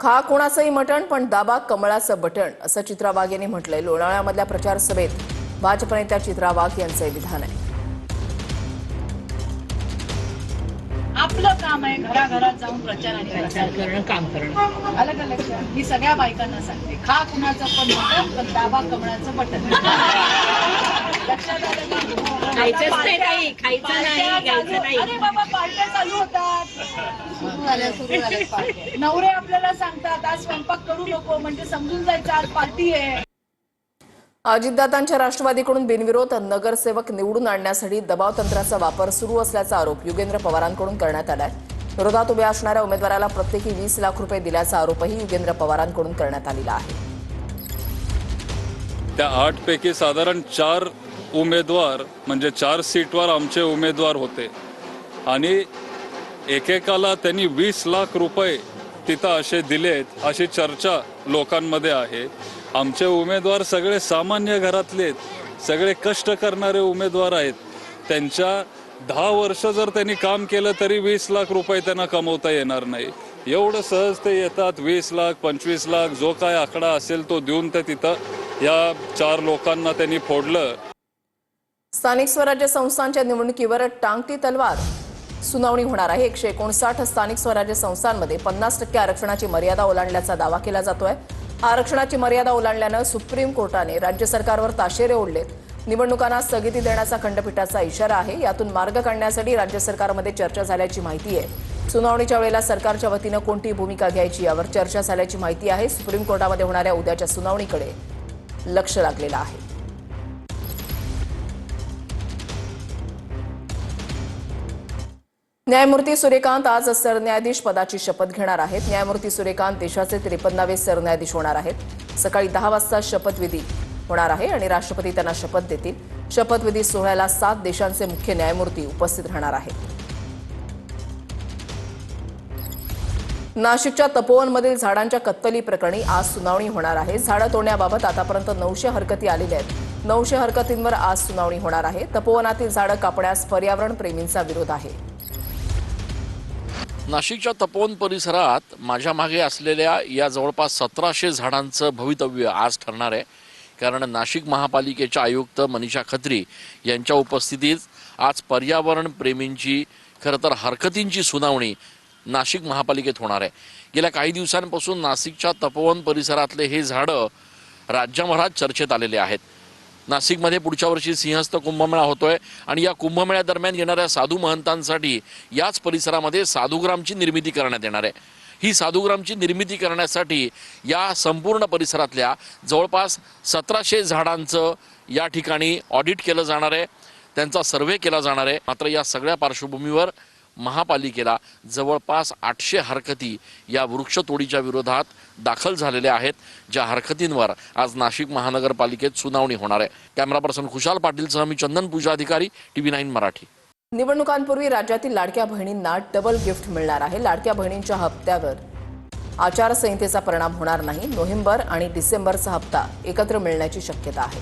खा कोणाचंही मटण पण दाबा कमळाचं बटण असं चित्रा वाघ यांनी म्हटलंय। लोणावळ्यामधल्या प्रचार सभेत भाजप नेत्या चित्रा वाघ यांचं विधान आहे। आपलं काम आहे घराघरात जाऊन प्रचार करणं, काम करणं। अलग अलग मी सगळ्या बायकांना सांगते, खा कुणाचं पण मटण पण दाबा कमळाचं बटन। लक्षात आलं का? खायचं नाही। अरे बाबा, पार्ट्या चालू होतात, नवरे आपल्याला सांगतात आज स्वयंपाक करू नको, म्हणजे समजून जायचं आज पार्टी आहे। अजितदादांच्या राष्ट्रवादीकडून बिनविरोध नगरसेवक निवडून आणण्यासाठी दबाव तंत्राचा वापर सुरू असल्याचा आरोप युगेंद्र पवारांकडून करण्यात आलाय। विरोधात उभ्या असणाऱ्या उमेदवाराला प्रत्येकी 20 लाख रुपये दिल्याचा आरोपही युगेंद्र पवारांकडून करण्यात आलेला आहे। त्या 8 पैकी साधारण 4 उमेदवार म्हणजे 4 सीटवर आमचे उमेदवार होते आणि एकेकाला त्यांनी 20 लाख रुपये तिथं असे दिलेत अशी चर्चा लोकांमध्ये आहे। आमचे उमेदवार सगळे सामान्य घरातले आहेत, सगळे कष्ट करणारे उमेदवार आहेत। त्यांच्या 10 वर्ष जर त्यांनी काम केलं तरी 20 लाख रुपये त्यांना कमवता येणार नाही। एवढं सहज ते येतात, 20 लाख 25 लाख जो काय आकडा असेल तो देऊन ते तिथं या 4 लोकांना त्यांनी फोडलं। स्थानिक स्वराज्य संस्थांच्या निवडणुकीवर टांगती तलवार सुनावणी होणार आहे। 159 स्थानिक स्वराज्य संस्थांमध्ये 50% आरक्षणाची मर्यादा ओलांडल्याचा दावा केला जातोय। आरक्षणाची मर्यादा ओलांडल्यानं सुप्रीम कोर्टाने राज्य सरकारवर ताशेरे ओढलेत। निवडणुकांना स्थगिती देण्याचा खंडपीठाचा इशारा आहे। यातून मार्ग काढण्यासाठी राज्य सरकारमध्ये चर्चा झाल्याची माहिती आहे। सुनावणीच्या वेळेला सरकारच्या वतीनं कोणती भूमिका घ्यायची यावर चर्चा झाल्याची माहिती आहे। सुप्रीम कोर्टामध्ये होणाऱ्या उद्याच्या सुनावणीकडे लक्ष लागलेलं आहे। न्यायमूर्ती सूर्यकांत आज सरन्यायाधीश पदाची शपथ घेणार आहेत। न्यायमूर्ती सूर्यकांत देशाचे 53वे सरन्यायाधीश होणार आहेत। सकाळी 10 वाजता शपथविधी होणार आहे आणि राष्ट्रपती त्यांना शपथ देतील। शपथविधी सोहळ्याला 7 देशांचे मुख्य न्यायमूर्ती उपस्थित राहणार आहेत। नाशिकच्या तपोवनमधील झाडांच्या कत्तली प्रकरणी आज सुनावणी होणार आहे। झाडं तोडण्याबाबत आतापर्यंत 900 हरकती आलेल्या आहेत। 900 हरकतींवर आज सुनावणी होणार आहे। तपोवनातील झाडं कापण्यास पर्यावरण प्रेमींचा विरोध आहे। नाशिकच्या तपोवन परिसरात माझ्या मागे असलेल्या या जवळपास 1700 झाडांचं भवितव्य आज ठरणार आहे। कारण नाशिक महापालिकेच्या आयुक्त मनीषा खत्री यांच्या उपस्थितीत आज पर्यावरण प्रेमींची खरं तर हरकतींची सुनावणी नाशिक महापालिकेत होणार आहे। गेल्या काही दिवसांपासून नाशिकच्या तपोवन परिसरातले हे झाडं राज्यभरात चर्चेत आलेले आहेत। नाशिकमध्ये पुढच्या वर्षी सिंहस्थ कुंभमेळा होतोय आणि या कुंभमेळ्यादरम्यान येणाऱ्या साधू महंतांसाठी याच परिसरामध्ये साधुग्रामची निर्मिती करण्यात येणार आहे। ही साधुग्रामची निर्मिती करण्यासाठी या संपूर्ण परिसरातल्या जवळपास 1700 झाडांचं या ठिकाणी ऑडिट केलं जाणार आहे, त्यांचा सर्व्हे केला जाणार आहे। मात्र या सगळ्या पार्श्वभूमीवर महापालिकेला जवळपास 800 हरकती या वृक्षतोडीच्या विरोधात दाखल झालेल्या आहेत, ज्या हरकतींवर आज नाशिक महानगरपालिकेत सुनावणी होणार आहे। कॅमेरा पर्सन खुशाल पाटीलसह मी चंदन पूजा अधिकारी, TV9 मराठी। निवडणुकांपूर्वी राज्यातील लाडक्या बहिणींना डबल गिफ्ट मिळणार आहे। लाडक्या बहिणींच्या हप्त्यावर आचारसंहितेचा परिणाम होणार नाही। नोव्हेंबर आणि डिसेंबरचा हप्ता एकत्र मिळण्याची शक्यता आहे।